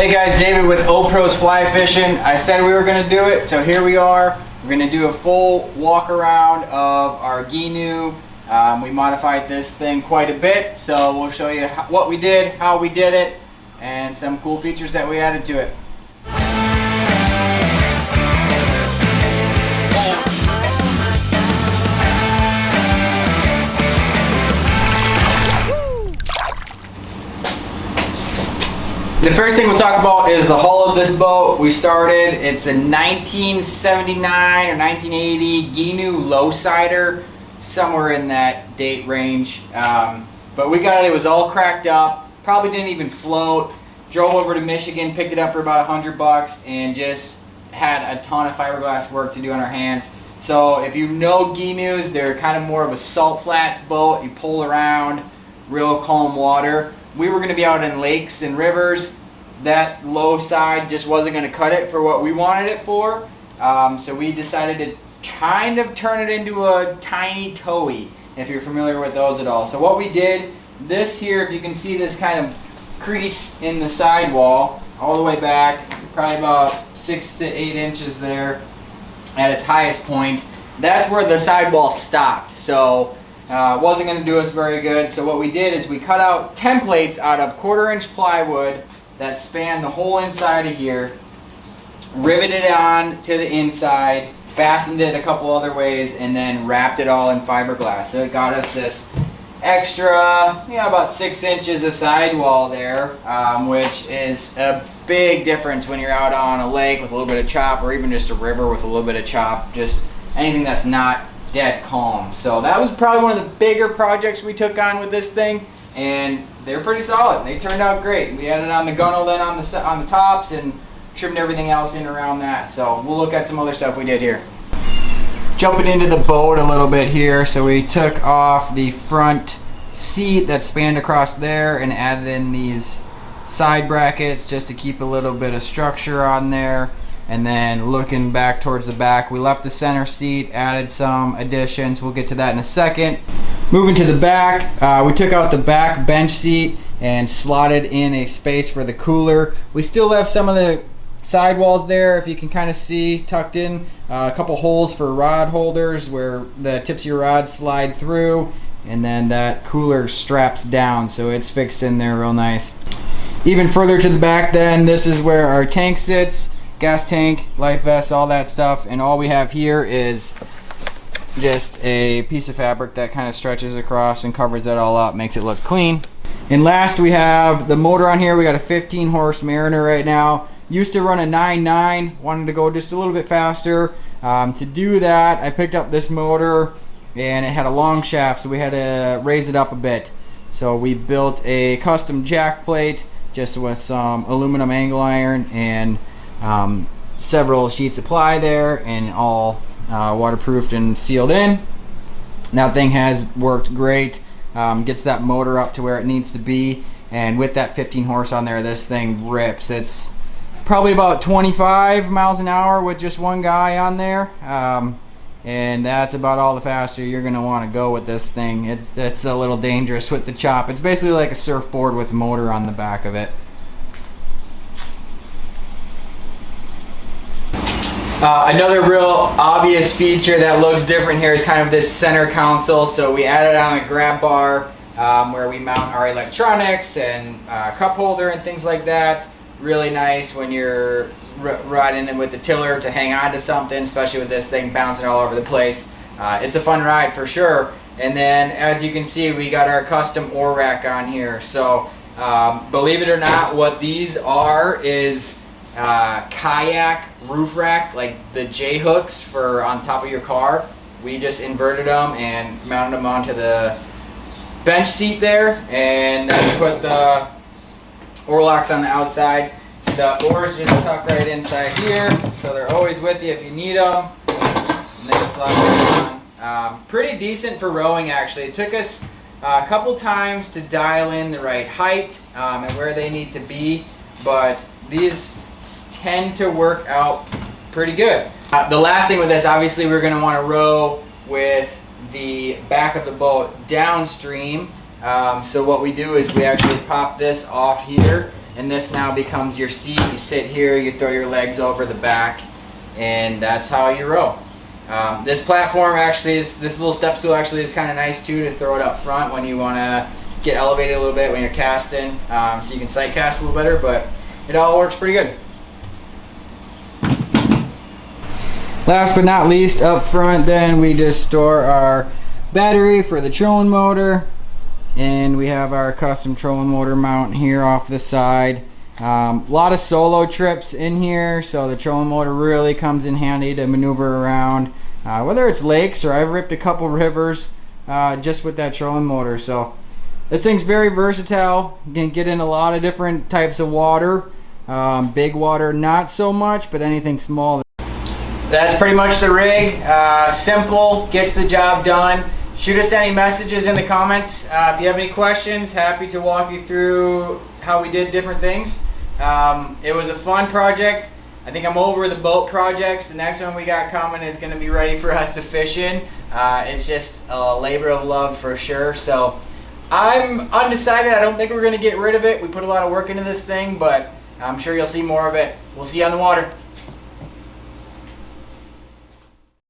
Hey guys, David with O-Pros Fly Fishing. I said we were going to do it, so here we are. We're going to do a full walk around of our Gheenoe. We modified this thing quite a bit, so we'll show you what we did, how we did it, and some cool features that we added to it. The first thing we'll talk about is the hull of this boat. We started, it's a 1979 or 1980 Gheenoe Lowsider, somewhere in that date range. But we got it was all cracked up, probably didn't even float. Drove over to Michigan, picked it up for about $100 and just had a ton of fiberglass work to do on our hands. So if you know Gheenoes, they're kind of more of a salt flats boat. You pull around, real calm water. We were going to be out in lakes and rivers. That low side just wasn't going to cut it for what we wanted it for. So we decided to kind of turn it into a tiny towee, if you're familiar with those at all. So what we did, this here, if you can see this kind of crease in the sidewall, all the way back, probably about 6 to 8 inches there at its highest point. That's where the sidewall stopped. So wasn't going to do us very good. So what we did is we cut out templates out of 1/4-inch plywood that span the whole inside of here, riveted it on to the inside, fastened it a couple other ways, and then wrapped it all in fiberglass. So it got us this extra, about 6 inches of sidewall there, which is a big difference when you're out on a lake with a little bit of chop, or even just a river with a little bit of chop, just anything that's not dead calm. So that was probably one of the bigger projects we took on with this thing, and they're pretty solid. They turned out great. We added on the gunnel then on the tops and trimmed everything else in around that. So we'll look at some other stuff we did here. Jumping into the boat a little bit here. So we took off the front seat that spanned across there and added in these side brackets just to keep a little bit of structure on there. And then looking back towards the back, we left the center seat, added some additions. We'll get to that in a second. Moving to the back, we took out the back bench seat and slotted in a space for the cooler. We still left some of the sidewalls there, if you can kind of see, tucked in. A couple holes for rod holders where the tips of your rods slide through, and then that cooler straps down, so it's fixed in there real nice. Even further to the back then, this is where our tank sits. Gas tank, life vest, all that stuff, and all we have here is just a piece of fabric that kind of stretches across and covers that all up, makes it look clean. And last, we have the motor on here. We got a 15 horse Mariner right now. Used to run a 9.9, wanted to go just a little bit faster. To do that, I picked up this motor, and it had a long shaft, so we had to raise it up a bit. So we built a custom jack plate just with some aluminum angle iron and several sheets of ply there, and all waterproofed and sealed in. That thing has worked great. Gets that motor up to where it needs to be, and with that 15 horse on there, this thing rips. It's probably about 25 miles an hour with just one guy on there, and that's about all the faster you're gonna want to go with this thing. It's a little dangerous with the chop. It's basically like a surfboard with a motor on the back of it. Another real obvious feature that looks different here is kind of this center console. So we added on a grab bar where we mount our electronics and cup holder and things like that. Really nice when you're riding it with the tiller to hang on to something, especially with this thing bouncing all over the place. It's a fun ride for sure. And then as you can see, we got our custom oar rack on here. So believe it or not, what these are is Kayak roof rack, like the J hooks for on top of your car. We just inverted them and mounted them onto the bench seat there, and then put the oar locks on the outside. The oars just tuck right inside here, so they're always with you if you need them. And then slide right on. Pretty decent for rowing, actually. It took us a couple times to dial in the right height and where they need to be, but these tend to work out pretty good. The last thing with this, obviously we're going to want to row with the back of the boat downstream. So what we do is we actually pop this off here and this now becomes your seat. You sit here, you throw your legs over the back, and that's how you row. This platform actually is, this little step stool actually is kind of nice too, to throw it up front when you want to get elevated a little bit when you're casting, so you can sight cast a little better, but it all works pretty good. Last but not least, up front then we just store our battery for the trolling motor, and we have our custom trolling motor mount here off the side. A lot of solo trips in here, so the trolling motor really comes in handy to maneuver around, whether it's lakes or I've ripped a couple rivers just with that trolling motor. So this thing's very versatile. You can get in a lot of different types of water. Big water not so much, but anything small. That's pretty much the rig. Simple, gets the job done. Shoot us any messages in the comments. If you have any questions, happy to walk you through how we did different things. It was a fun project. I think I'm over the boat projects. The next one we got coming is going to be ready for us to fish in. It's just a labor of love for sure. So I'm undecided. I don't think we're going to get rid of it. We put a lot of work into this thing, but I'm sure you'll see more of it. We'll see you on the water.